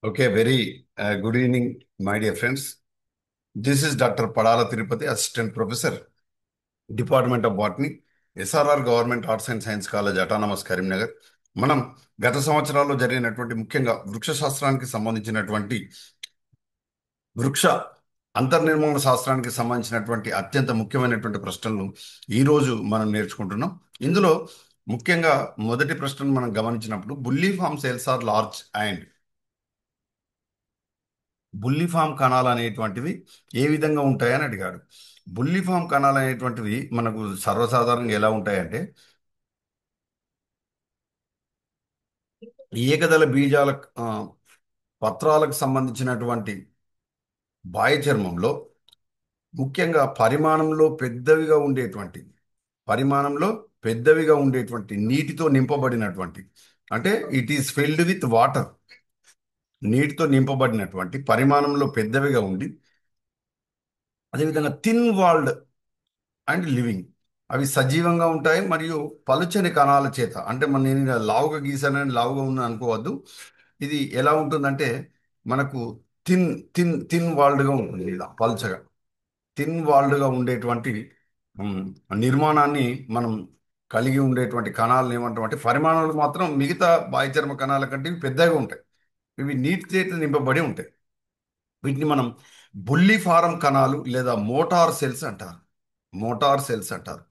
Okay, very good evening, my dear friends. This is Dr. Padala Tirupati, Assistant Professor, Department of Botany, SRR Government Arts and Science College, Autonomous Karimnagar. మనం గత సంవత్సరాల్లో జరిగినటువంటి ముఖ్యంగా వృక్ష శాస్త్రానికి సంబంధించినటువంటి వృక్ష అంతర్నిర్మాణ శాస్త్రానికి సంబంధించినటువంటి అత్యంత ముఖ్యమైనటువంటి ప్రశ్నలు ఈరోజు మనం నేర్చుకుంటున్నాం. ఇందులో ముఖ్యంగా మొదటి ప్రశ్నను మనం గమనించినప్పుడు బుల్లీఫామ్ సెల్స్ ఆర్ లార్జ్ అండ్ బుల్లిఫామ్ కణాలు అనేటువంటివి ఏ విధంగా ఉంటాయని అడిగాడు. బుల్లిఫామ్ కణాలు అనేటువంటివి మనకు సర్వసాధారణంగా ఎలా ఉంటాయంటే ఏకదళ బీజాల ఆ, పత్రాలకు సంబంధించినటువంటి బాహ్య చర్మంలో ముఖ్యంగా పరిమాణంలో పెద్దవిగా ఉండేటువంటి నీటితో నింపబడినటువంటి, అంటే it is filled with water, నీటితో నింపబడినటువంటి పరిమాణంలో పెద్దవిగా ఉండి అదేవిధంగా థిన్ వాల్డ్ అండ్ లివింగ్, అవి సజీవంగా ఉంటాయి మరియు పలుచని కణాల చేత, అంటే నేను ఇలా లావుగా గీసానని లావుగా ఉన్నాను అనుకోవద్దు. ఇది ఎలా ఉంటుందంటే మనకు థిన్ థిన్ వాల్డ్గా ఉంటుంది, ఇలా పలుచగా థిన్ వాల్డ్గా ఉండేటువంటి ఉమ్, నిర్మాణాన్ని మనం కలిగి ఉండేటువంటి కణాలను ఏమంటాం అంటే పరిమాణాలు మాత్రం మిగతా బాహ్యచర్మ కణాల కంటే ఇవి పెద్దగా ఉంటాయి. ఇవి నీటి చేత నింపబడి ఉంటాయి. వీటిని మనం బుల్లిఫారం కణాలు లేదా మోటార్ సెల్స్ అంటారు.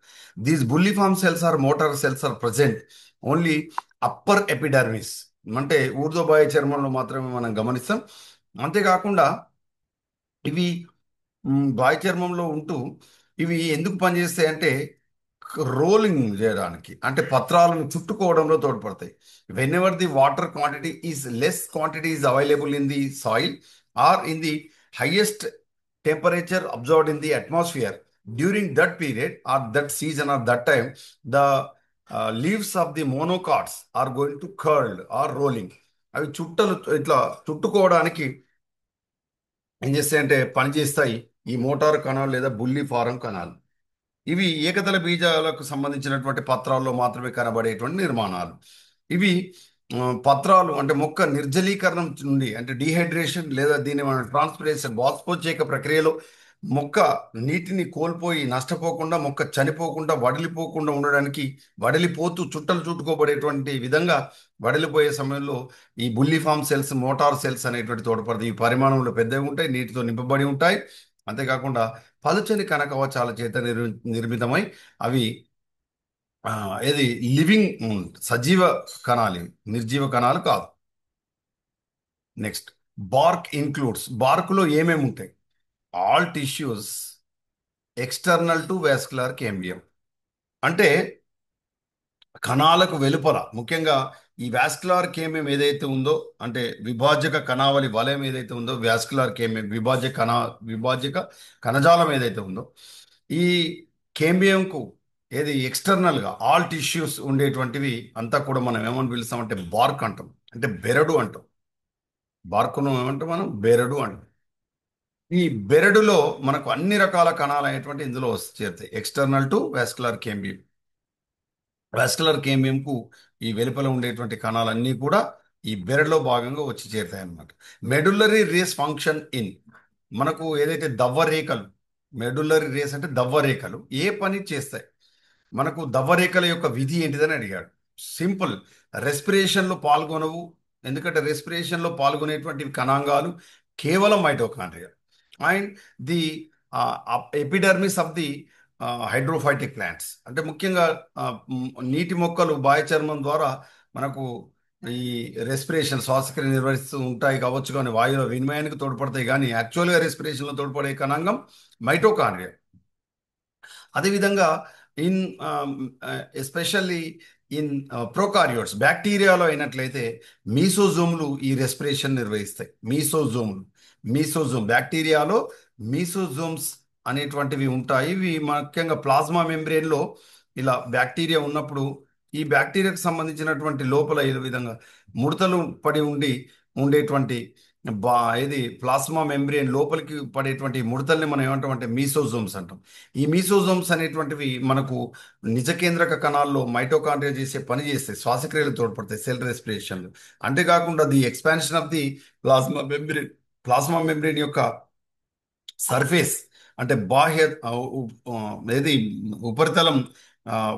These bulliform cells are motor cells are present only upper epidermis, అంటే ఊర్ధ్వబాహ్య చర్మంలో మాత్రమే మనం గమనిస్తాం. అంతేకాకుండా ఇవి బాహ్య చర్మంలో ఉంటూ ఇవి ఎందుకు పనిచేస్తాయంటే రోలింగ్ చేయడానికి, అంటే పత్రాలను చుట్టుకోవడంలో తోడ్పడతాయి. Whenever the water quantity is less quantity is available in the soil or in the highest temperature observed in the atmosphere during that period or that season or that time, the leaves of the monocots are going to curl or rolling. అవి చుట్టలు ఇట్లా చుట్టుకోవడానికి ఏం చేస్తాయంటే పనిచేస్తాయి ఈ motor కణాలు లేదా బుల్లి ఫారం కణాలు. ఇవి ఏకదళ బీజాలకు సంబంధించినటువంటి పత్రాల్లో మాత్రమే కనబడేటువంటి నిర్మాణాలు. ఇవి పత్రాలు అంటే మొక్క నిర్జలీకరణం నుండి, అంటే డీహైడ్రేషన్ లేదా దీన్ని మనం ట్రాన్స్పిరేషన్ బాష్పోత్సేక ప్రక్రియలో మొక్క నీటిని కోల్పోయి నష్టపోకుండా, మొక్క చనిపోకుండా, వడిలిపోకుండా ఉండడానికి వడిలిపోతూ చుట్టలు చుట్టుకోబడేటువంటి విధంగా వడిలిపోయే సమయంలో ఈ బుల్లిఫామ్ సెల్స్, మోటార్ సెల్స్ అనేటువంటి తోడ్పడతాయి. ఈ పరిమాణంలో పెద్దవి ఉంటాయి, నీటితో నింపబడి ఉంటాయి. అంతేకాకుండా పలుచని కణకవచాల చేత నిర్మితమై అవి ఏది లివింగ్, సజీవ కణాలు ఇవి, నిర్జీవ కణాలు కాదు. నెక్స్ట్, బార్క్లో ఏమేమి ఉంటాయి? All tissues external to vascular cambium, అంటే కణాలకు వెలుపల ముఖ్యంగా ఈ వాస్కులార్ కేమియం ఏదైతే ఉందో, అంటే విభాజక కణావళి వలయం ఏదైతే ఉందో, వాస్కులార్ కేమియం విభాజక కణజాలం ఏదైతే ఉందో, ఈ కేంబియంకు ఏది ఎక్స్టర్నల్గా ఆల్ టిష్యూస్ ఉండేటువంటివి అంతా కూడా మనం ఏమని పిలుస్తామంటే బార్క్ అంటాం, అంటే బెరడు అంటాం. బార్కును ఏమంటాం మనం? బెరడు అంటాం. ఈ బెరడులో మనకు అన్ని రకాల కణాలు అనేటువంటి ఇందులో చేరుతాయి, external to vascular cambium. Vascular కేమియంకు ఈ వెలుపల ఉండేటువంటి కణాలన్నీ కూడా ఈ బెరడులో భాగంగా వచ్చి చేరుతాయి అన్నమాట. మెడుల్లరీ రేస్ ఫంక్షన్ ఇన్, మనకు ఏదైతే దవ్వరేఖలు, మెడుల్లరీ రేస్ అంటే దవ్వరేఖలు ఏ పని చేస్తాయి? మనకు దవ్వరేఖల యొక్క విధి ఏంటిదని అడిగాడు. సింపుల్, రెస్పిరేషన్లో పాల్గొనవు. ఎందుకంటే రెస్పిరేషన్లో పాల్గొనేటువంటి కణాంగాలు కేవలం mitochondria and the epidermis of the hydrophytic plants, అంటే ముఖ్యంగా నీటి మొక్కలు బాహ్య చర్మం ద్వారా మనకు ఈ రెస్పిరేషన్, శ్వాసక్రియ నిర్వహిస్తూ ఉంటాయి కావచ్చు, కానీ వాయువుల వినిమయానికి తోడ్పడతాయి, కానీ యాక్చువల్గా రెస్పిరేషన్లో తోడ్పడే కణాంగం మైటోకాండ్రియా. అదేవిధంగా ఇన్ ఎస్పెషల్లీ ఇన్ ప్రోకారియోట్స్, బ్యాక్టీరియాలో అయినట్లయితే మీసోజోములు ఈ రెస్పిరేషన్ నిర్వహిస్తాయి. బ్యాక్టీరియాలో మీసోజోమ్స్ అనేటువంటివి ఉంటాయి. ఇవి ముఖ్యంగా ప్లాస్మా మెంబ్రేన్లో ఇలా బ్యాక్టీరియా ఉన్నప్పుడు ఈ బ్యాక్టీరియాకు సంబంధించినటువంటి లోపల ఈ విధంగా ముడతలు పడి ఉండేటువంటి బా ఇది ప్లాస్మా మెంబ్రేన్ లోపలికి పడేటువంటి ముడతల్ని మనం ఏమంటాం అంటే మీసోజోమ్స్ అంటాం. ఈ మీసోజోమ్స్ అనేటువంటివి మనకు నిజ కేంద్రక కణాల్లో మైటోకాండ్రియా చేసే పని చేస్తాయి, శ్వాసక్రియలు తోడ్పడతాయి, సెల్ రెస్పిరేషన్లు. అంతేకాకుండా the expansion of the plasma membrane, plasma membrane యొక్క సర్ఫేస్ అంటే బాహ్య ఏది ఉపరితలం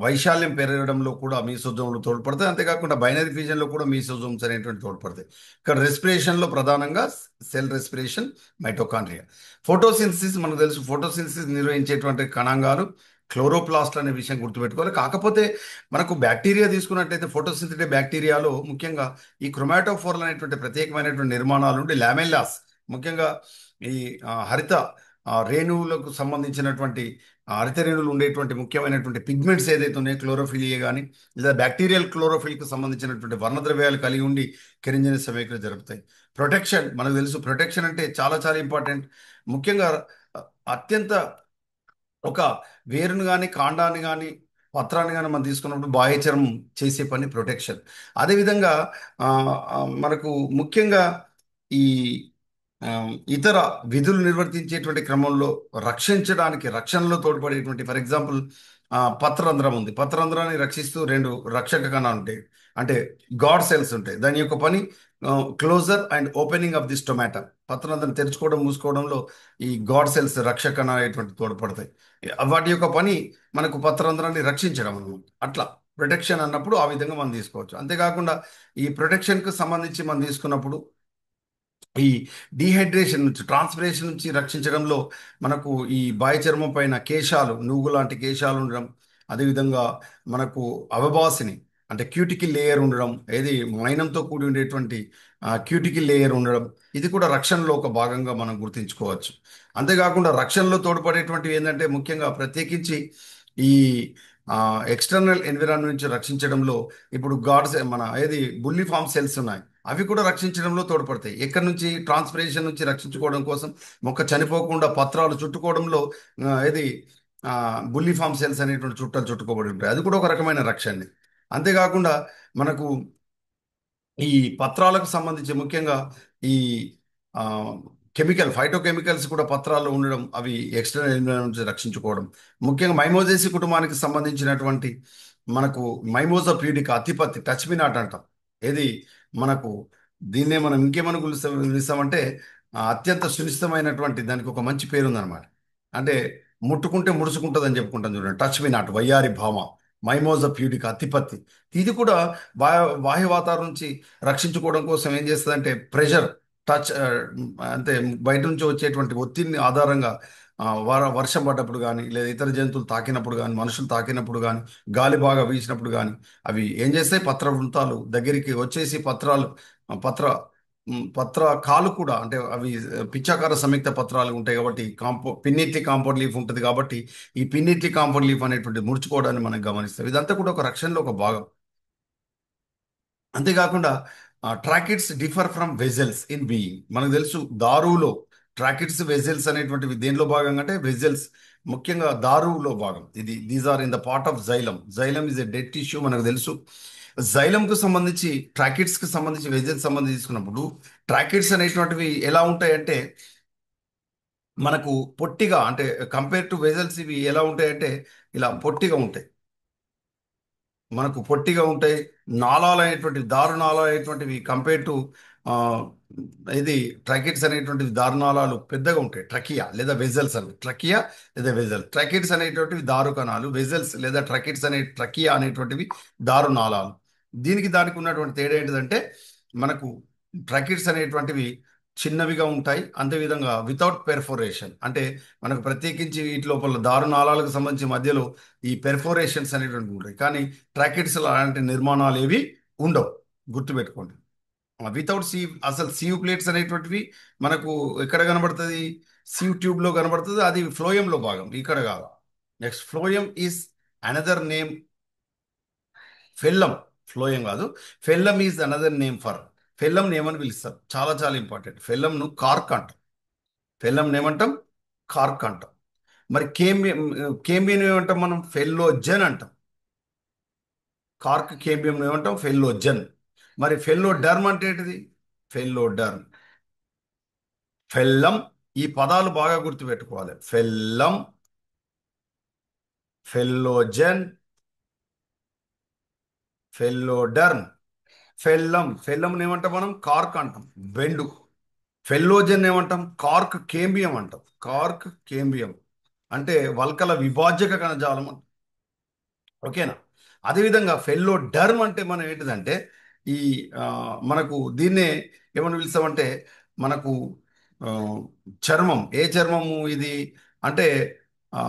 వైశాల్యం పెరగడంలో కూడా మీసోజోమ్లు తోడ్పడతాయి. అంతేకాకుండా బైనరీ ఫ్యూజన్లో కూడా మీసోజోమ్స్ అనేటువంటి తోడ్పడతాయి. ఇక్కడ రెస్పిరేషన్లో ప్రధానంగా సెల్ రెస్పిరేషన్, మైటోకాండ్రియా. ఫోటోసింథసిస్ మనకు తెలుసు, ఫోటోసింథసిస్ నిర్వహించేటువంటి కణాంగాలు క్లోరోప్లాస్ట్ అనే విషయం గుర్తుపెట్టుకోవాలి. కాకపోతే మనకు బ్యాక్టీరియా తీసుకున్నట్లయితే ఫోటోసింథటిక్ బ్యాక్టీరియాలో ముఖ్యంగా ఈ క్రొమాటోఫోర్లు అనేటువంటి ప్రత్యేకమైనటువంటి నిర్మాణాలు ఉండి లామెల్లాస్, ముఖ్యంగా ఈ హరిత రేణువులకు సంబంధించినటువంటి హరిత రేణువులు ఉండేటువంటి ముఖ్యమైనటువంటి పిగ్మెంట్స్ ఏదైతే ఉన్నాయో క్లోరోఫిలియే కానీ లేదా బ్యాక్టీరియల్ క్లోరోఫిల్కి సంబంధించినటువంటి వర్ణద్రవ్యాలు కలిగి ఉండి కిరణజన సమీకరణ జరుపుతాయి. ప్రొటెక్షన్ మనకు తెలుసు, ప్రొటెక్షన్ అంటే చాలా చాలా ఇంపార్టెంట్. ముఖ్యంగా ఆ, అత్యంత ఒక వేరును కానీ కాండాన్ని కానీ పత్రాన్ని కానీ మనం తీసుకున్నప్పుడు బాహ్య చర్మం చేసే పని ప్రొటెక్షన్. అదేవిధంగా ఆ, మనకు ముఖ్యంగా ఈ ఆ, ఇతర విధులు నిర్వర్తించేటువంటి క్రమంలో రక్షించడానికి, రక్షణలో తోడ్పడేటువంటి ఫర్ ఎగ్జాంపుల్ పత్రరంధ్రం ఉంది. పత్రరంధ్రాన్ని రక్షిస్తూ రెండు రక్షక కణాలు ఉంటాయి, అంటే గాడ్ సెల్స్ ఉంటాయి. దాని యొక్క పని closure and opening of the stomata, పత్రరంధ్రం తెరుచుకోవడం మూసుకోవడంలో ఈ గాడ్ సెల్స్ రక్షక కణాలు అనేటువంటి తోడ్పడతాయి. వాటి యొక్క పని మనకు పత్రరంధ్రాన్ని రక్షించడం అన్నమాట. అట్లా ప్రొటెక్షన్ అన్నప్పుడు ఆ విధంగా మనం తీసుకోవచ్చు. అంతేకాకుండా ఈ ప్రొటెక్షన్కి సంబంధించి మనం తీసుకున్నప్పుడు ఈ డీహైడ్రేషన్ నుంచి, ట్రాన్స్పిరేషన్ నుంచి రక్షించడంలో మనకు ఈ బాహ్య చర్మం పైన కేశాలు, నువ్వు లాంటి కేశాలు ఉండడం, అదేవిధంగా మనకు అవబాసిని అంటే క్యూటికల్ లేయర్ ఉండడం, ఏది మైనంతో కూడి ఉండేటువంటి క్యూటికల్ లేయర్ ఉండడం, ఇది కూడా రక్షణలో ఒక భాగంగా మనం గుర్తించుకోవచ్చు. అంతేకాకుండా రక్షణలో తోడ్పడేటువంటివి ఏంటంటే ముఖ్యంగా ప్రత్యేకించి ఈ ఎక్స్టర్నల్ ఎన్విరాన్మెంట్ నుంచి రక్షించడంలో ఇప్పుడు గాడ్స్ మన ఏది బుల్లి ఫామ్ సెల్స్ ఉన్నాయి, అవి కూడా రక్షించడంలో తోడ్పడతాయి. ఎక్కడి నుంచి? ట్రాన్స్పిరేషన్ నుంచి రక్షించుకోవడం కోసం, మొక్క చనిపోకుండా పత్రాలు చుట్టుకోవడంలో ఏది బుల్లి ఫామ్ సెల్స్ అనేటువంటి చుట్టాలు చుట్టుకోబడి ఉంటాయి, అది కూడా ఒక రకమైన రక్షణని. అంతేకాకుండా మనకు ఈ పత్రాలకు సంబంధించి ముఖ్యంగా ఈ ఆ, ఫైటో కెమికల్స్ కూడా పత్రాల్లో ఉండడం, అవి ఎక్స్టర్నల్ ఎన్విరాన్మెంట్ నుంచి రక్షించుకోవడం. ముఖ్యంగా మైమోజేసి కుటుంబానికి సంబంధించినటువంటి మనకు మైమోజా ప్యూడికా అతిపత్తి, టచ్ మీ నాట్ అంటాం. ఏది మనకు దీన్నే మనం ఇంకేమని పిలుస్తామంటే అత్యంత సునిశ్చితమైనటువంటి, దానికి ఒక మంచి పేరు ఉందన్నమాట. అంటే ముట్టుకుంటే ముడుచుకుంటుంది అని చెప్పుకుంటాం చూడండి, టచ్ మీ నాట్, వయ్యారి భామ, మైమోజా ప్యూడికా అతిపత్తి. ఇది కూడా బాహ్య వాతావరణం నుంచి రక్షించుకోవడం కోసం ఏం చేస్తుందంటే ప్రెషర్, టచ్ అంటే బయట నుంచి వచ్చేటువంటి ఒత్తిడిని ఆధారంగా వర్షం పడ్డప్పుడు కానీ లేదా ఇతర జంతువులు తాకినప్పుడు కానీ మనుషులు తాకినప్పుడు కానీ గాలి బాగా వీసినప్పుడు కానీ అవి ఏం చేస్తాయి, పత్ర వృంతాలు దగ్గరికి వచ్చేసి పత్రాలు పత్ర కాలు కూడా, అంటే అవి పిచ్చాకార సంయుక్త పత్రాలు ఉంటాయి కాబట్టి పిన్నిట్లి కాంపౌండ్ లీఫ్ ఉంటుంది కాబట్టి ఈ పిన్నిట్లి కాంపౌండ్ లీఫ్ అనేటువంటి ముడుచుకోవడాన్ని మనం గమనిస్తాం. ఇదంతా కూడా ఒక రక్షణలో ఒక భాగం. అంతేకాకుండా tracheids differ from vessels in being. మనకు తెలుసు దారువులో ట్రాకిడ్స్, వెజల్స్ అనేటువంటివి దేనిలో భాగంగా అంటే వెజల్స్, ముఖ్యంగా దారువులో భాగం. These are in the part of xylem. Xylem is a dead tissue మనకు తెలుసు. జైలంకు సంబంధించి, ట్రాకిడ్స్కి సంబంధించి, వెజల్స్ సంబంధించి తీసుకున్నప్పుడు ట్రాకిడ్స్ అనేటువంటివి ఎలా ఉంటాయంటే మనకు పొట్టిగా, అంటే కంపేర్ టు వెజల్స్ ఇవి ఎలా ఉంటాయంటే ఇలా పొట్టిగా ఉంటాయి, మనకు పొట్టిగా ఉంటాయి. నాళాలు అనేటువంటివి, దారుణాలు అనేటువంటివి కంపేర్ టు ఇది ట్రకిట్స్ అనేటువంటివి దారుణాలు పెద్దగా ఉంటాయి. ట్రకియా లేదా వెజల్స్ అని, ట్రకియా లేదా వెజల్. ట్రకిట్స్ అనేటువంటివి దారు కణాలు, వెజల్స్ లేదా ట్రకిట్స్ ట్రకియా అనేటువంటివి దారునాళాలు. దీనికి దానికి ఉన్నటువంటి తేడా ఏంటిదంటే మనకు ట్రకిట్స్ అనేటువంటివి చిన్నవిగా ఉంటాయి, అంతేవిధంగా వితౌట్ పెర్ఫోరేషన్, అంటే మనకు ప్రత్యేకించి వీటి లోపల దారునాళాలకు సంబంధించి మధ్యలో ఈ పెర్ఫోరేషన్స్ అనేటువంటివి ఉంటాయి. కానీ ట్రాకెట్స్ అలాంటి నిర్మాణాలు ఏవి ఉండవు, గుర్తుపెట్టుకోండి. వితౌట్ సీవ్, అసలు సీవ్ ప్లేట్స్ అనేటువంటివి మనకు ఎక్కడ కనబడుతుంది? సీవ్ ట్యూబ్లో కనబడుతుంది, అది ఫ్లోయంలో భాగం, ఇక్కడ కాదు. Next phloem is another name, phellem, phloem కాదు, phellem is another name for, phellem ఏమని పిలుస్తారు, చాలా చాలా ఇంపార్టెంట్. ఫెల్లంను కార్క్ అంటాం, ఫెల్లం ఏమంటాం? కార్క్ అంటాం. మరి కేంబియం ఏమంటాం మనం? ఫెల్లోజన్ అంటాం. కార్క్ కేంబియం ఏమంటాం? ఫెల్లోజన్. మరి ఫెల్లో డర్మ్ అంటే ఏంటిది? ఫెల్లో డర్మ్. ఫెల్లం. ఈ పదాలు బాగా గుర్తుపెట్టుకోవాలి. ఫెల్లం, ఫెల్లోజన్, ఫెల్లోడర్మ్. ఫెల్లం ఏమంటాం మనం? కార్క్ అంటాం, బెండు. ఫెల్లోజన్ ఏమంటాం? కార్క్ కేంబియం అంటాం. కార్క్ కేంబియం అంటే వల్కల విభాజక కణజాలం అంటాం. ఓకేనా? అదేవిధంగా ఫెల్లో డర్మ్ అంటే మనం ఏంటిదంటే ఈ ఆ, మనకు దీన్నే ఏమని పిలుస్తామంటే మనకు ఆ, చర్మం. ఏ చర్మము ఇది అంటే ఆ,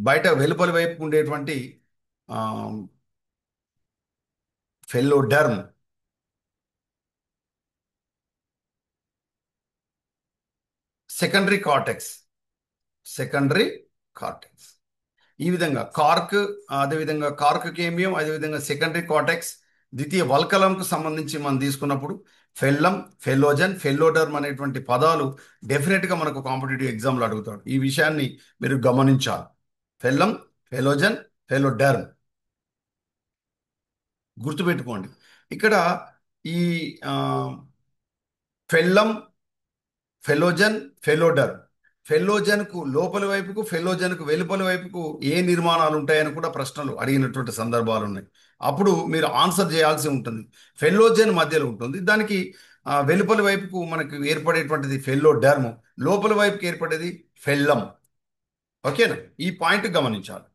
బయట వెలుపలి వైపు ఉండేటువంటి phelloderm. Secondary cortex. Secondary cortex. ఈ విధంగా కార్క్, అదేవిధంగా కార్క్ కేమియం, అదేవిధంగా సెకండరీ కార్టెక్స్, ద్వితీయ వల్కలంకు సంబంధించి మనం తీసుకున్నప్పుడు ఫెల్లం, ఫెల్లోజన్, ఫెల్లోడర్మ్ అనేటువంటి పదాలు డెఫినెట్గా మనకు కాంపిటేటివ్ ఎగ్జామ్లో అడుగుతాడు. ఈ విషయాన్ని మీరు గమనించాలి. ఫెల్లం, ఫెలోజన్, ఫెలోడర్మ్ గుర్తుపెట్టుకోండి. ఇక్కడ ఈ ఆ, ఫెల్లం, ఫెలోజన్, ఫెలోడర్. ఫెల్లోజన్కు లోపలి వైపుకు, ఫెల్లోజన్కు వెలుపలి వైపుకు ఏ నిర్మాణాలు ఉంటాయని కూడా ప్రశ్నలు అడిగినటువంటి సందర్భాలు ఉన్నాయి. అప్పుడు మీరు ఆన్సర్ చేయాల్సి ఉంటుంది. ఫెల్లోజన్ మధ్యలో ఉంటుంది, దానికి వెలుపలి వైపుకు మనకు ఏర్పడేటువంటిది ఫెల్లోడర్మ్, లోపలి వైపుకి ఏర్పడేది ఫెల్లం. ఓకేనా? ఈ పాయింట్ గమనించాలి.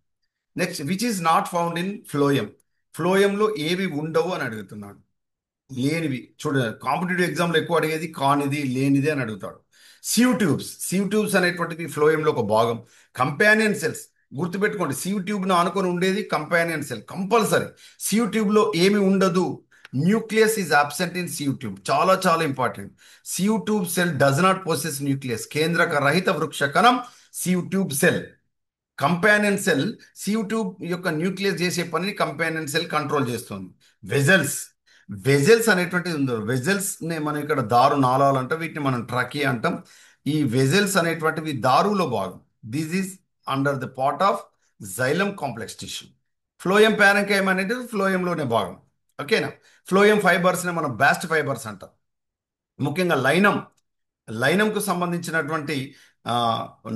Next, which is not found in phloem. ఫ్లోయంలో ఏవి ఉండవు అని అడుగుతున్నాడు. లేనివి. చూడండి, కాంపిటేటివ్ ఎగ్జామ్లో ఎక్కువ అడిగేది కానిది, లేనిది అని అడుగుతాడు. సివ్ ట్యూబ్స్ అనేటువంటిది ఫ్లోయంలో ఒక భాగం. కంపానియన్ సెల్స్ గుర్తుపెట్టుకోండి. ట్యూబ్ను ఆనుకొని ఉండేది కంపానియన్ సెల్ కంపల్సరీ. ట్యూబ్లో ఏమి ఉండదు? Nucleus is absent in tube. చాలా చాలా important. Tube cell does not possess nucleus. కేంద్రక రహిత వృక్ష కణం tube cell. Companion cell tube యొక్క న్యూక్లియస్ చేసే పనిని కంపానియన్ సెల్ కంట్రోల్ చేస్తుంది. వెజల్స్. వెజల్స్ అనేటువంటిది ఉంది. వెజల్స్ ని మనం ఇక్కడ దారు నాళాలు అంటాం, వీటిని మనం ట్రకీ అంటాం. ఈ వెజల్స్ అనేటువంటివి దారులో భాగం. This is under the part of xylem complex tissue. Phloem parenchyma అనేది ఫ్లోయంలోనే భాగం. ఓకేనా? ఫ్లోయం ఫైబర్స్ ని మనం బాస్ట్ ఫైబర్స్ అంటాం. ముఖ్యంగా లైనంకు సంబంధించినటువంటి ఆ,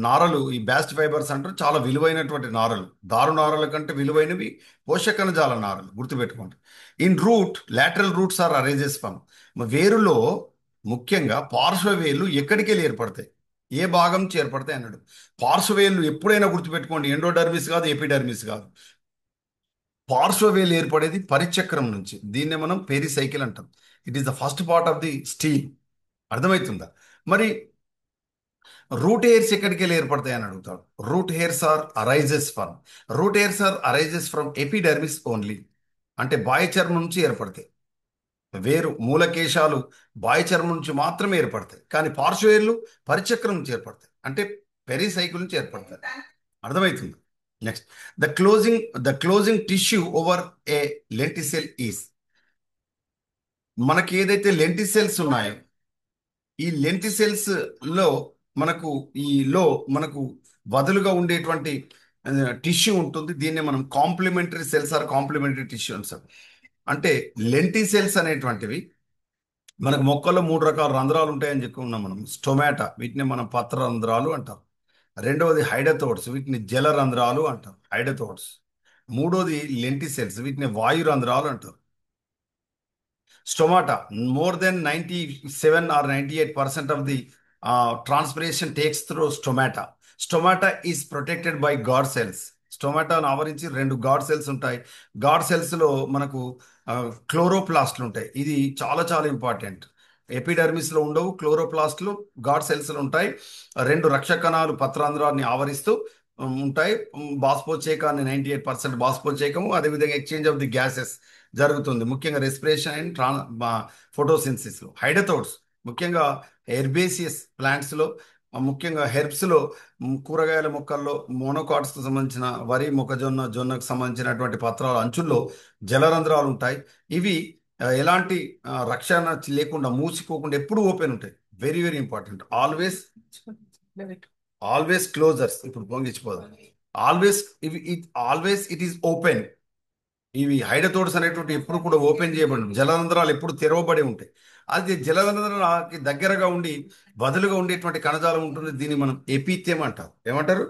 నారలు ఈ బాస్ట్ ఫైబర్స్ అంటారు. చాలా విలువైనటువంటి నారలు. దారు నారల కంటే విలువైనవి పోషకణజాల నారలు, గుర్తుపెట్టుకోండి. In root, lateral roots are arranges from. వేరులో ముఖ్యంగా పార్శ్వవేళ్ళు ఎక్కడికి వెళ్ళి ఏర్పడతాయి, ఏ భాగం నుంచి ఏర్పడతాయి అన్నాడు. పార్శ్వవేళ్ళు ఎప్పుడైనా గుర్తుపెట్టుకోండి, ఎండోడర్మిస్ కాదు, ఎపిడర్మిస్ కాదు. పార్శ్వవేలు ఏర్పడేది పరిచక్రం నుంచి. దీన్నే మనం పెరిసైకిల్ అంటాం. It is the first part of the stele. అర్థమవుతుందా? మరి రూట్ హెయిర్స్ ఎక్కడికి వెళ్ళి ఏర్పడతాయి అని అడుగుతాడు. Root hairs are arises from epidermis only. అంటే బాహ్య చర్మం నుంచి ఏర్పడతాయి. వేరు మూలకేశాలు బాహ్య చర్మం నుంచి మాత్రమే ఏర్పడతాయి. కానీ పార్శ్వవేళ్ళు పరిచక్రం నుంచి ఏర్పడతాయి, అంటే పెరిసైకిల్ నుంచి ఏర్పడతాయి. అర్థమవుతుంది? Next, the closing tissue over a lenticel is. మనకి ఏదైతే లెంటిసెల్స్ ఉన్నాయో, ఈ లెంటిసెల్స్ లో మనకు ఈ లో మనకు వదులుగా ఉండేటువంటి టిష్యూ ఉంటుంది. దీన్ని మనం complementary cells or complementary tissue అంటాం. అంటే లెంటిసెల్స్ అనేటువంటివి మనకు మొక్కల్లో 3 రకాల రంధ్రాలు ఉంటాయని చెప్పుకున్నాం మనం. స్టొమాటా, వీటిని మనం పత్ర రంధ్రాలు అంటాం. రెండవది హైడోథోడ్స్, వీటిని జల రంధ్రాలు అంటారు, హైడోథోడ్స్. మూడోది లెంటిసెల్స్, వీటిని వాయు రంధ్రాలు అంటారు. Stomata, more than 97 or 98% of the transpiration takes through stomata. Stomata is protected by guard cells. స్టొమాటోను ఆవరించి 2 గాడ్ సెల్స్ ఉంటాయి. గాడ్ సెల్స్లో మనకు క్లోరోప్లాస్ట్లు ఉంటాయి. ఇది చాలా చాలా ఇంపార్టెంట్. ఎపిడర్మిస్లో ఉండవు, క్లోరోప్లాస్ట్లు గాడ్ సెల్స్లో ఉంటాయి. 2 రక్షకణాలు పత్రాంధ్రాన్ని ఆవరిస్తూ ఉంటాయి. బాష్పోచేకాన్ని 98% బాష్పోచేకము, అదేవిధంగా ఎక్స్చేంజ్ ఆఫ్ ది గ్యాసెస్ జరుగుతుంది, ముఖ్యంగా రెస్పిరేషన్ అండ్ ఫోటోసింథసిస్లో. హైడోథోడ్స్ ముఖ్యంగా హెర్బేసియస్ ప్లాంట్స్లో, ముఖ్యంగా హెర్బ్స్లో, కూరగాయల మొక్కల్లో, మోనోకాట్స్కు సంబంధించిన వరి, మొక్కజొన్న, జొన్నకు సంబంధించినటువంటి పత్రాల అంచుల్లో జలరంధ్రాలు ఉంటాయి. ఇవి ఎలాంటి రక్షణ లేకుండా, మూసుకోకుండా ఎప్పుడు ఓపెన్ ఉంటాయి. Very very important. Always closures. ఇప్పుడు పొంగిచ్చిపోదాం. Always it is open. ఇవి హైడతోడ్స్ అనేటువంటి ఎప్పుడు కూడా ఓపెన్ చేయబడి జలరంధ్రాలు ఎప్పుడు తెరవబడి ఉంటాయి. అది జలరంధ్రాలకి దగ్గరగా ఉండి వదులుగా ఉండేటువంటి కణజాలం ఉంటుంది. దీన్ని మనం ఎపిథెమ్ అంటారు. ఏమంటారు?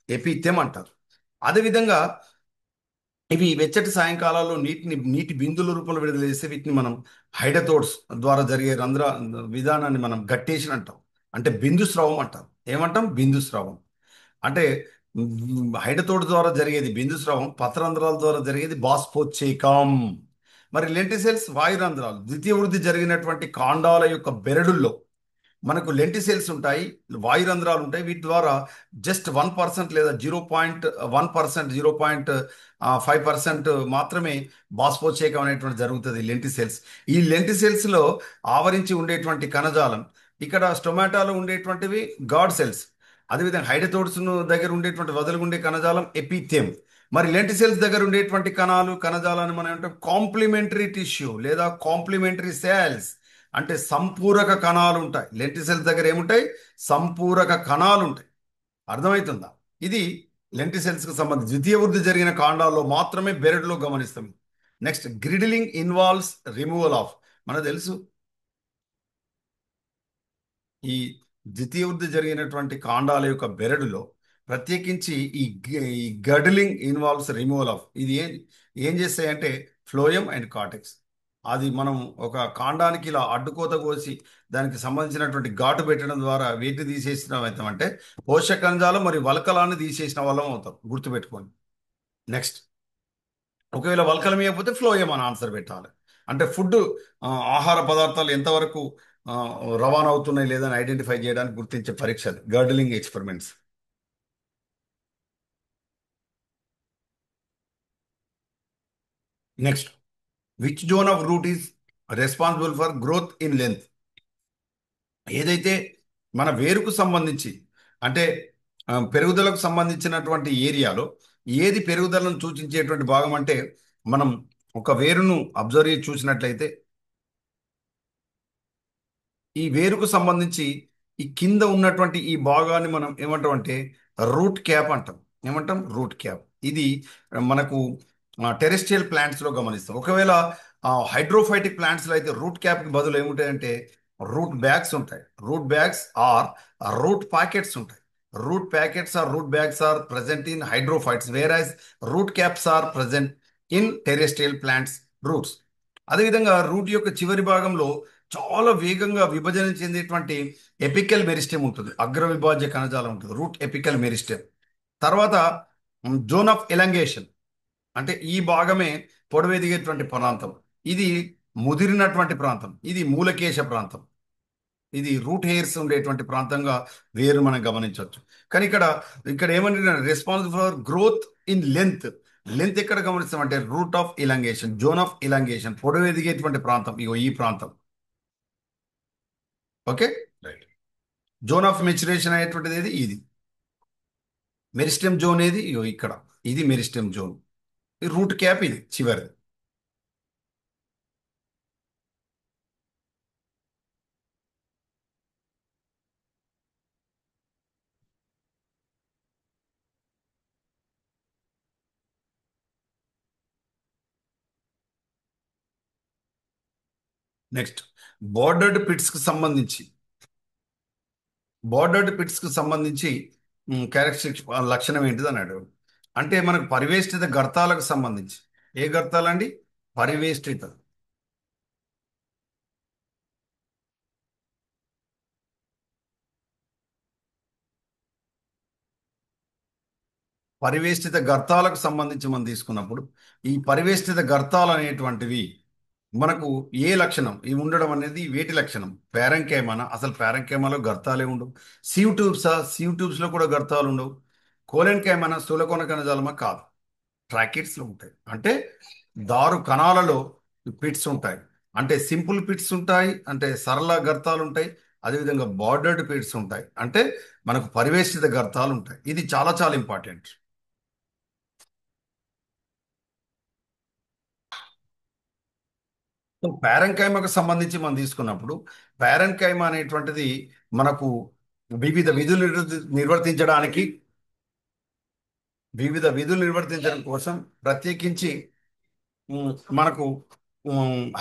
ఎపిథెమ్ అంటారు. అదేవిధంగా ఇవి వెచ్చటి సాయంకాలాల్లో నీటి బిందుల రూపంలో విడుదల చేస్తే వీటిని మనం హైడతోడ్స్ ద్వారా జరిగే విధానాన్ని మనం గట్టేషన్ అంటాం. అంటే బిందు స్రావం అంటాం. ఏమంటాం? బిందు స్రావం. అంటే హైడతోడు ద్వారా జరిగేది బిందు స్రావం, పత్రరంధ్రాల ద్వారా జరిగేది బాష్పోత్సేకం. మరి లెంటిసెల్స్ వాయురంధ్రాలు ద్వితీయ వృద్ధి జరిగినటువంటి కాండాల యొక్క బెరడుల్లో మనకు లెంటిసెల్స్ ఉంటాయి, వాయురంధ్రాలు ఉంటాయి. వీటి ద్వారా జస్ట్ 1% లేదా 0.1%, 0.5% మాత్రమే బాష్పోత్సేకం అనేటువంటి జరుగుతుంది లెంటిసెల్స్. ఈ లెంటిసెల్స్లో ఆవరించి ఉండేటువంటి కణజాలం ఇక్కడ స్టొమాటోలో ఉండేటువంటివి గాడ్ సెల్స్. అదేవిధంగా హైడతోడ్స్ దగ్గర ఉండేటువంటి వదులుగుండే కణజాలం ఎపిథెమ్. మరి లెంటిసెల్స్ దగ్గర ఉండేటువంటి కణజాలాన్ని మనం ఏమంటాం? కాంప్లిమెంటరీ టిష్యూ లేదా కాంప్లిమెంటరీ సెల్స్. అంటే సంపూరక కణాలు ఉంటాయి. లెంటిసెల్స్ దగ్గర ఏముంటాయి? సంపూరక కణాలు ఉంటాయి. అర్థమవుతుందా? ఇది లెంటిసెల్స్కి సంబంధించి ద్వితీయ వృద్ధి జరిగిన కాండాల్లో మాత్రమే బెరడులో గమనిస్తాం. Next, girdling involves removal of. మనకు తెలుసు ఈ ద్వితీయ వృద్ధి జరిగినటువంటి కాండాల యొక్క బెరడులో ప్రత్యేకించి ఈ గడ్లింగ్ ఇన్వాల్వ్స్ రిమూవల్ ఆఫ్. ఇది ఏం చేస్తాయంటే ఫ్లోయం అండ్ కార్టెక్స్. అది మనం ఒక కాండానికి ఇలా అడ్డుకోత కోసి దానికి సంబంధించినటువంటి ఘాటు పెట్టడం ద్వారా వేటి తీసేసిన అవుతామంటే పోషక కణజాలం మరియు వల్కలాన్ని తీసేసిన వాళ్ళం అవుతాం. గుర్తుపెట్టుకోండి. నెక్స్ట్, ఒకవేళ వల్కలం ఇవ్వకపోతే ఫ్లోయం అని ఆన్సర్ పెట్టాలి. అంటే ఫుడ్, ఆహార పదార్థాలు ఎంతవరకు ఆ, రవాణా అవుతున్నాయి లేదని ఐడెంటిఫై చేయడానికి గుర్తించే పరీక్షలు girdling experiments. Next, which zone of root is responsible for growth in length. ఏదైతే మన వేరుకు సంబంధించి అంటే పెరుగుదలకు సంబంధించినటువంటి ఏరియాలో ఏది పెరుగుదలను సూచించేటువంటి భాగం అంటే మనం ఒక వేరును అబ్జర్వ్ చేసి చూసినట్లయితే ఈ వేరుకు సంబంధించి ఈ కింద ఉన్నటువంటి ఈ భాగాన్ని మనం ఏమంటాం అంటే రూట్ క్యాప్ అంటాం. ఏమంటాం? Root cap. ఇది మనకు టెరెస్ట్రియల్ ప్లాంట్స్లో గమనిస్తాం. ఒకవేళ హైడ్రోఫైటిక్ ప్లాంట్స్లో అయితే రూట్ క్యాప్కి బదులు ఏముంటాయంటే రూట్ బ్యాగ్స్ ఉంటాయి. Root bags are root pockets ఉంటాయి. Root pockets are root bags are present in hydrophytes whereas root caps are present in terrestrial plants roots. అదేవిధంగా రూట్ యొక్క చివరి భాగంలో చాలా వేగంగా విభజన చెందేటువంటి ఎపికల్ మెరిస్టెమ్ ఉంటుంది. అగ్ర విభాజ్య కణజాలం ఉంటుంది, రూట్ ఎపికల్ మెరిస్టెమ్. తర్వాత జోన్ ఆఫ్ ఎలంగేషన్ అంటే ఈ భాగమే పొడవెదిగేటువంటి ప్రాంతం. ఇది ముదిరినటువంటి ప్రాంతం. ఇది మూలకేశ ప్రాంతం. ఇది రూట్ హెయిర్స్ ఉండేటువంటి ప్రాంతంగా వేరు మనం గమనించవచ్చు. కానీ ఇక్కడ ఇక్కడ ఏమంటే responsible for growth in length. Length ఎక్కడ గమనిస్తామంటే root of elongation, zone of elongation, పొడవు ఎదిగేటువంటి ప్రాంతం ఇగో ఈ ప్రాంతం. Okay, right. Zone of maturation అయ్యేటువంటిది ఏది? ఇది మెరిస్టెమ్ జోన్. ఏది? ఇగో ఇక్కడ. ఇది మెరిస్టెమ్ జోన్. ఈ రూట్ క్యాప్ ఇది చివరిది. నెక్స్ట్, బార్డర్డ్ పిట్స్ కి సంబంధించి బార్డర్డ్ పిట్స్ కి సంబంధించి క్యారెక్టరిస్టిక్స్ లక్షణం ఏంటిది అన్నాడు. అంటే మనకు పరివేష్టిత గర్తాలకు సంబంధించి ఏ గర్తాలండి? పరివేష్టిత పరివేష్టిత గర్తాలకు సంబంధించి మనం తీసుకున్నప్పుడు ఈ పరివేష్టిత గర్తాలు అనేటువంటివి మనకు ఏ లక్షణం ఇవి ఉండడం అనేది వేటి లక్షణం? ప్యారంకైమానా? అసలు ప్యారంకైమాలో గర్తాలే ఉండవు. సీవ్ ట్యూబ్స్ లో కూడా గర్తాలు ఉండవు. కోలెన్ కైమానా స్థూలకోణ కణజాలమా? కాదు, ట్రాకిట్స్లో ఉంటాయి. అంటే దారు కణాలలో పిట్స్ ఉంటాయి. అంటే సింపుల్ పిట్స్ ఉంటాయి, అంటే సరళ గర్తాలు ఉంటాయి. అదేవిధంగా బార్డర్డ్ పిట్స్ ఉంటాయి, అంటే మనకు పరివేష్టిత గర్తాలు ఉంటాయి. ఇది చాలా చాలా ఇంపార్టెంట్. సో పారెన్కైమాకు సంబంధించి మనం తీసుకున్నప్పుడు పారెన్కైమా అనేటువంటిది మనకు వివిధ విధులు నిర్వర్తించడానికి వివిధ విధులు నిర్వర్తించడం కోసం ప్రత్యేకించి ఉమ్, మనకు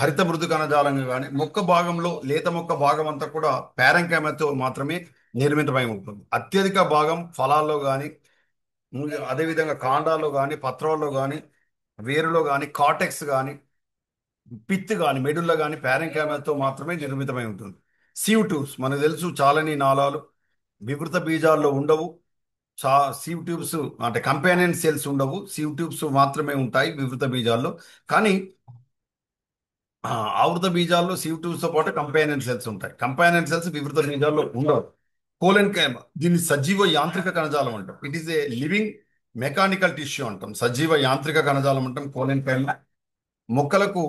హరిత మృదు కణజాలంగా కానీ మొక్క భాగంలో లేత మొక్క భాగం అంతా కూడా పారెంకైమాతో మాత్రమే నిర్మితమై ఉంటుంది. అత్యధిక భాగం ఫలాల్లో కానీ, అదేవిధంగా కాండాల్లో కానీ, పత్రాల్లో కానీ, వేరులో కానీ, కాటెక్స్ కానీ, పిత్ కానీ, మెడుల్లో కానీ పారెంకైమాతో మాత్రమే నిర్మితమై ఉంటుంది. సీవ్ ట్యూబ్స్ మనకు తెలుసు, చాలని నాళాలు వివృత బీజాల్లో ఉండవు. చా సీవ్ ట్యూబ్స్ అంటే కంపానియన్ సెల్స్ ఉండవు. సీవ్ ట్యూబ్స్ మాత్రమే ఉంటాయి వివృత బీజాల్లో. కానీ ఆ, ఆవృత బీజాల్లో సీవ్ ట్యూబ్స్ తో పాటు కంపానియన్ సెల్స్ ఉంటాయి. కంపానియన్ సెల్స్ వివృత బీజాల్లో ఉండవు. కోలెన్ కైమ దీన్ని సజీవ యాంత్రిక కణజాలం అంటాం. It is a living mechanical tissue అంటాం. సజీవ యాంత్రిక కణజాలం అంటాం కోలెన్ కైమ. మొక్కలకు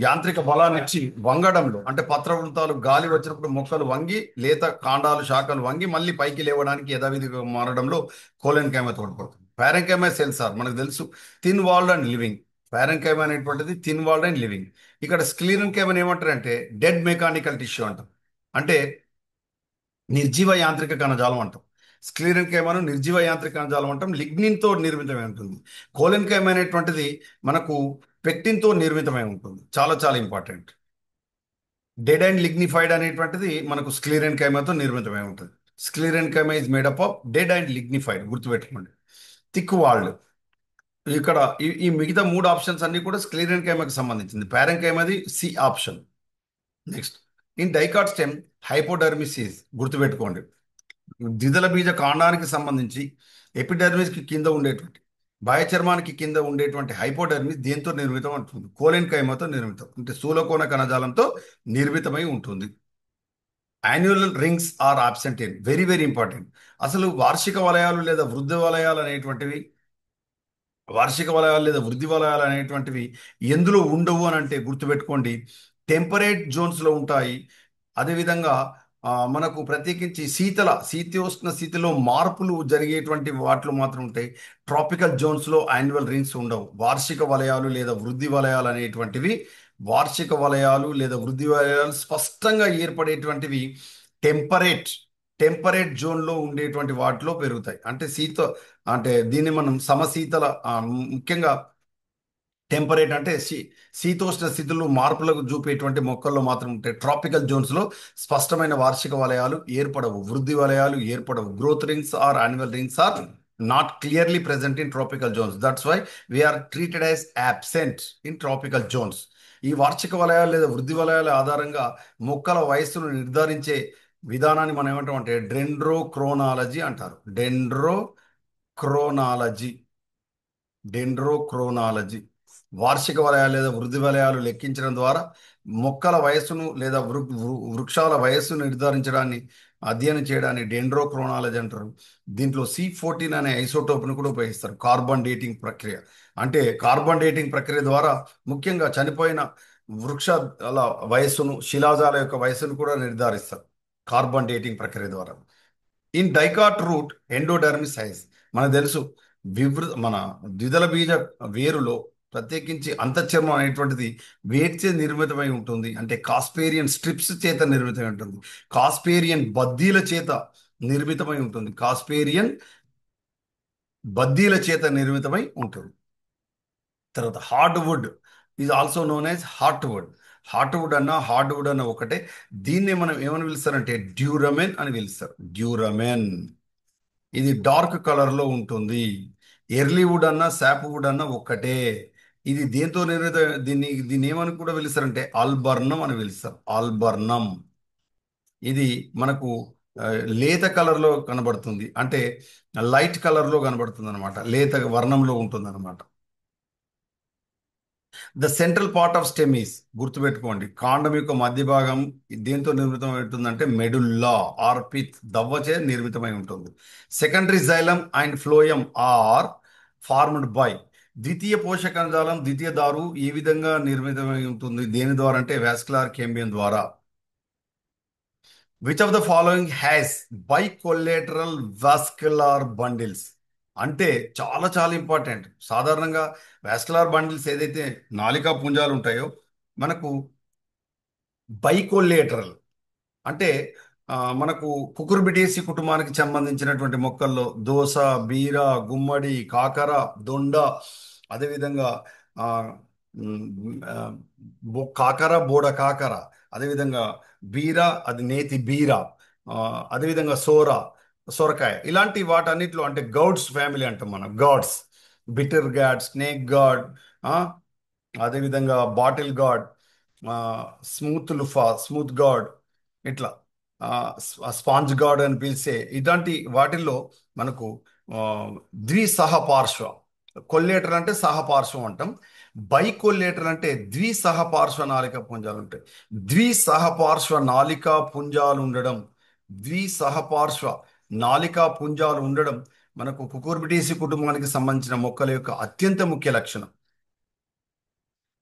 యాంత్రిక బలాన్ని ఇచ్చి వంగడంలో, అంటే పత్రవృంతాలు గాలి వచ్చినప్పుడు మొక్కలు వంగి, లేత కాండాలు శాఖలు వంగి మళ్ళీ పైకి లేవడానికి యథావిధిగా మారడంలో కోలెన్ కైమ తోడ్పడుతుంది. పారెంకైమ సెల్స్ ఆర్ మనకు తెలుసు థిన్ వాల్డ్ అండ్ లివింగ్. పారెంకైమ అనేటువంటిది థిన్ వాల్డ్ అండ్ లివింగ్. ఇక్కడ స్క్లీరన్ కైమని ఏమంటారంటే డెడ్ మెకానికల్ టిష్యూ అంటాం. అంటే నిర్జీవ యాంత్రిక కణజాలం అంటాం. స్క్లీరన్ కైమాను నిర్జీవ యాంత్రిక కణజాలం అంటాం. లిగ్నిన్ తో నిర్మితమై ఉంటుంది. కోలెన్ కైమ అనేటువంటిది మనకు పెక్టిన్ తో నిర్మితమై ఉంటుంది. చాలా చాలా ఇంపార్టెంట్. డెడ్ అండ్ లిగ్నిఫైడ్ అనేటువంటిది మనకు స్క్లీరన్ కైమాతో నిర్మితమై ఉంటుంది. Sclerenchyma is made up of dead and lignified, గుర్తుపెట్టుకోండి. Thick walled. ఇక్కడ ఈ మిగతా మూడు ఆప్షన్స్ అన్ని కూడా స్క్లీరన్ కైమాకి సంబంధించింది. పారెంకైమాది C option. Next, in dicot stem hypodermis is, గుర్తుపెట్టుకోండి. ద్విదళ బీజ కాండానికి సంబంధించి ఎపిడర్మిస్ కి కింద ఉండేటువంటి బాహ్య చర్మానికి కింద ఉండేటువంటి హైపోడర్మిస్ దేంతో నిర్మితం అంటుంది? కోలెన్ కైమతో నిర్మితం, అంటే స్థూలకోణ కణజాలంతో నిర్మితమై ఉంటుంది. Annual rings are absent in, very very important. అసలు వార్షిక వలయాలు లేదా వృద్ధి వలయాలు అనేటువంటివి, వార్షిక వలయాలు లేదా వృద్ధి వలయాలు అనేటువంటివి ఎందులో ఉండవు అని అంటే గుర్తుపెట్టుకోండి, టెంపరేట్ జోన్స్లో ఉంటాయి. అదేవిధంగా మనకు ప్రత్యేకించి శీతోష్ణ స్థితిలో మార్పులు జరిగేటువంటి వాటిలో మాత్రం ఉంటాయి. ట్రాపికల్ జోన్స్లో యాన్యువల్ రింగ్స్ ఉండవు. వార్షిక వలయాలు లేదా వృద్ధి వలయాలు అనేటువంటివి, వార్షిక వలయాలు లేదా వృద్ధి వలయాలు స్పష్టంగా ఏర్పడేటువంటివి టెంపరేట్ టెంపరేట్ జోన్లో ఉండేటువంటి వాటిలో పెరుగుతాయి. అంటే అంటే దీన్ని మనం సమశీతల, ముఖ్యంగా టెంపరేట్ అంటే శీతోష్ణ స్థితులు మార్పులకు చూపేటువంటి మొక్కల్లో మాత్రం ఉంటాయి. ట్రాపికల్ జోన్స్ లో స్పష్టమైన వార్షిక వలయాలు ఏర్పడవు, వృద్ధి వలయాలు ఏర్పడవు. Growth rings are annual rings are not clearly present in tropical zones. That's why we are treated as absent in tropical zones. ఈ వార్షిక వలయాలు లేదా వృద్ధి వలయాల ఆధారంగా మొక్కల వయస్సును నిర్ధారించే విధానాన్ని మనం ఏమంటాం అంటే డెండ్రోక్రోనాలజీ అంటారు. డెండ్రోక్రోనాలజీ. డెండ్రోక్రోనాలజీ. వార్షిక వలయాలు లేదా వృద్ధి వలయాలు లెక్కించడం ద్వారా మొక్కల వయస్సును లేదా వృక్షాల వయస్సును నిర్ధారించడాన్ని, అధ్యయనం చేయడాన్ని డెండ్రోక్రోనాలజీ అంటారు. దీంట్లో C14 అనే ఐసోటోప్ను కూడా ఉపయోగిస్తారు. కార్బన్ డేటింగ్ ప్రక్రియ, అంటే కార్బన్ డేటింగ్ ప్రక్రియ ద్వారా ముఖ్యంగా చనిపోయిన వృక్షాల వయస్సును, శిలాజాల యొక్క వయస్సును కూడా నిర్ధారిస్తారు కార్బన్ డేటింగ్ ప్రక్రియ ద్వారా. In dicot root endodermis size మనకు తెలుసు. మన ద్విదళ బీజ వేరులో ప్రత్యేకించి అంతఃచర్మం అనేటువంటిది వేర్చే నిర్మితమై ఉంటుంది. అంటే కాస్పేరియన్ స్ట్రిప్స్ చేత నిర్మితమై ఉంటుంది. కాస్పేరియన్ బద్దీల చేత నిర్మితమై ఉంటుంది. కాస్పేరియన్ బద్దీల చేత నిర్మితమై ఉంటుంది. తర్వాత hard wood is also known as heart wood. Heart wood అన్న హార్డ్ వుడ్ అన్న ఒకటే. దీన్నే మనం ఏమని పిలుస్తారంటే డ్యూరమెన్ అని పిలుస్తారు. డ్యూరమెన్. ఇది డార్క్ కలర్ లో ఉంటుంది. ఎర్లీ వుడ్ అన్న శాప్ వుడ్ అన్న ఒక్కటే. ఇది దేంతో నిర్మిత, దీన్ని ఏమని కూడా పిలుస్తారంటే ఆల్బర్నం అని పిలుస్తారు. ఆల్బర్నం. ఇది మనకు ఆ, లేత కలర్ లో కనబడుతుంది, అంటే లైట్ కలర్ లో కనబడుతుంది అనమాట, లేత వర్ణంలో ఉంటుంది అనమాట. The central part of stem is, గుర్తుపెట్టుకోండి, కాండం యొక్క మధ్య భాగం దేంతో నిర్మితం అవుతుందంటే మెడుల్లా ఆర్ పిత్, దవ్వచే నిర్మితమై ఉంటుంది. Secondary xylem and phloem are formed by. ద్వితీయ పోషకజాలం, ద్వితీయ దారు ఏ విధంగా నిర్మితమై ఉంటుంది? దేని ద్వారా అంటే వాస్కులార్ కేంబియం ద్వారా. Which of the following has bicollateral vascular bundles? అంటే చాలా చాలా ఇంపార్టెంట్. సాధారణంగా వాస్కులార్ బండిల్స్ ఏదైతే నాలికా పుంజాలు ఉంటాయో మనకు బైకోలేటరల్ అంటే మనకు కుకుర్బిటేసి కుటుంబానికి సంబంధించినటువంటి మొక్కల్లో దోస, బీర, గుమ్మడి, కాకర, దొండ, అదేవిధంగా ఆ, కాకర బోడ కాకర, అదేవిధంగా బీర అది నేతి బీర, ఆ, అదేవిధంగా సొరకాయ, ఇలాంటి వాటన్నిటిలో అంటే గౌడ్స్ ఫ్యామిలీ అంటాం మనం. Gourds, bitter gourd, snake gourd, అదేవిధంగా బాటిల్ గాడ్, స్మూత్ గాడ్, ఇట్లా స్పాంజ్ గాడ్ అని పిలిచే ఇలాంటి వాటిల్లో మనకు ఆ, ద్విసహపార్శ్వ కొల్లేటర్ అంటే సహపార్శ్వం అంటాం. బైకొల్లేటర్ అంటే ద్విసహపార్శ్వ నాళిక పుంజాలు ఉంటాయి. ద్విసహపార్శ్వ నాళికా పుంజాలు ఉండడం, ద్విసహపార్శ్వ నాళికా పుంజాలు ఉండడం మనకు కుకుర్బిటేసి కుటుంబానికి సంబంధించిన మొక్కల యొక్క అత్యంత ముఖ్య లక్షణం.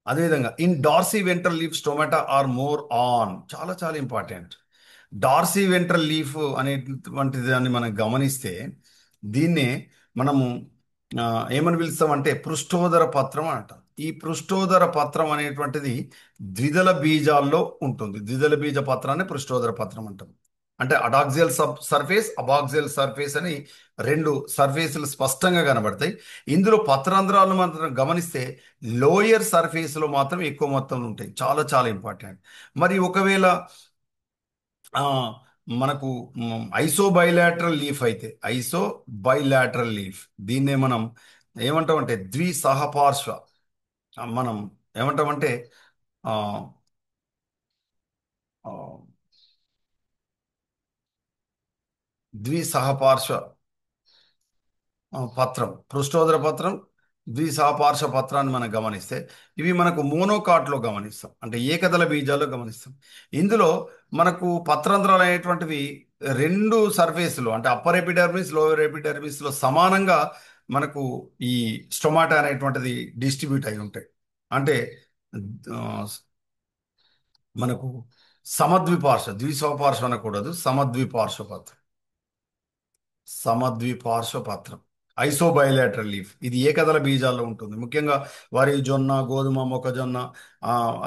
అదేవిధంగా in dorsiventral leaves tomato or more on, చాలా చాలా ఇంపార్టెంట్. డార్సీ వెంట్రల్ లీఫ్ అనేటువంటి దాన్ని మనం గమనిస్తే దీన్నే మనము ఆ, ఏమని పిలుస్తామంటే పృష్ఠోదర పత్రం అని అంటాం. ఈ పృష్ఠోదర పత్రం అనేటువంటిది ద్విదళ బీజాల్లో ఉంటుంది. ద్విదళ బీజ పత్రాన్ని పృష్ఠోదర పత్రం అంటాం. అంటే అడాక్సియల్ సర్ఫేస్, అబాక్సియల్ సర్ఫేస్ అని రెండు సర్ఫేసులు స్పష్టంగా కనబడతాయి. ఇందులో పత్రాంధ్రాలను మాత్రం గమనిస్తే లోయర్ సర్ఫేస్లో మాత్రం ఎక్కువ మొత్తంలో ఉంటాయి. చాలా చాలా ఇంపార్టెంట్. మరి ఒకవేళ ఆ, మనకు ఐసో బైలాటరల్ లీఫ్ అయితే, ఐసో బైలాటరల్ లీఫ్ దీన్నే మనం ఏమంటామంటే ద్విసహపార్శ్వ, మనం ఏమంటామంటే ఆ, ఆ, ద్విసహపార్శ్వ పత్రం, పృష్ఠోదర పత్రం, ద్విసహపార్శ్వ పత్రాన్ని మనం గమనిస్తే ఇవి మనకు మోనోకాట్లో గమనిస్తాం, అంటే ఏకదళ బీజాల్లో గమనిస్తాం. ఇందులో మనకు పత్రంధ్రాలు అనేటువంటివి రెండు సర్ఫేస్లో అంటే అప్పర్ ఎపిడర్మిస్, లోయర్ ఎపిడర్మిస్ లో సమానంగా మనకు ఈ స్టొమాటా అనేటువంటిది డిస్ట్రిబ్యూట్ అయి ఉంటాయి. అంటే ఆ, మనకు సమద్విపార్శ్వ, ద్విసహపార్శ్వ అనకూడదు, సమద్విపార్శ్వ పత్రం, సమద్విపార్శ్వ పత్రం, ఐసోబైలాటరల్ లీఫ్, ఇది ఏకదళ బీజాల్లో ఉంటుంది. ముఖ్యంగా వరి, జొన్న, గోధుమ, మొక్కజొన్న,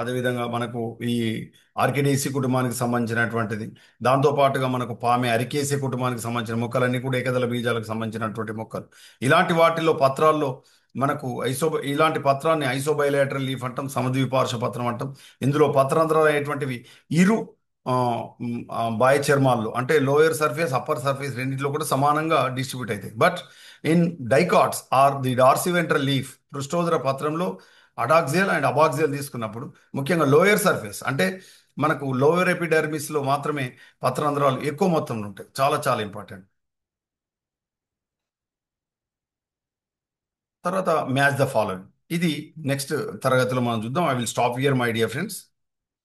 అదేవిధంగా మనకు ఈ ఆర్కిడేసి కుటుంబానికి సంబంధించినటువంటిది. దాంతో పాటుగా మనకు పామె, అరికేసే కుటుంబానికి సంబంధించిన మొక్కలన్నీ కూడా ఏకదళ బీజాలకు సంబంధించినటువంటి మొక్కలు. ఇలాంటి వాటిల్లో పత్రాల్లో మనకు ఇలాంటి పత్రాన్ని ఐసోబైలాటరల్ లీఫ్ అంటాం, సమద్విపార్శ్వ పత్రం అంటాం. ఇందులో పత్రాంధ్రాలు అనేటువంటివి ఇరు ఆ, బాహ్య చర్మాల్లో అంటే లోయర్ సర్ఫేస్, అప్పర్ సర్ఫేస్ రెండింటిలో కూడా సమానంగా డిస్ట్రిబ్యూట్ అవుతాయి. But in dicots are the dorsiventral leaf, పృష్ఠోదర పత్రంలో అడాక్సియల్ అండ్ అబాక్సియల్ తీసుకున్నప్పుడు ముఖ్యంగా లోయర్ సర్ఫేస్ అంటే మనకు లోయర్ ఎపిడర్మిస్ లో మాత్రమే పత్రాంధ్రాలు ఎక్కువ మొత్తంలో ఉంటాయి. చాలా చాలా ఇంపార్టెంట్. తర్వాత మ్యాచ్ ద ఫాలోయింగ్, ఇది నెక్స్ట్ తరగతిలో మనం చూద్దాం. I will stop here my dear friends.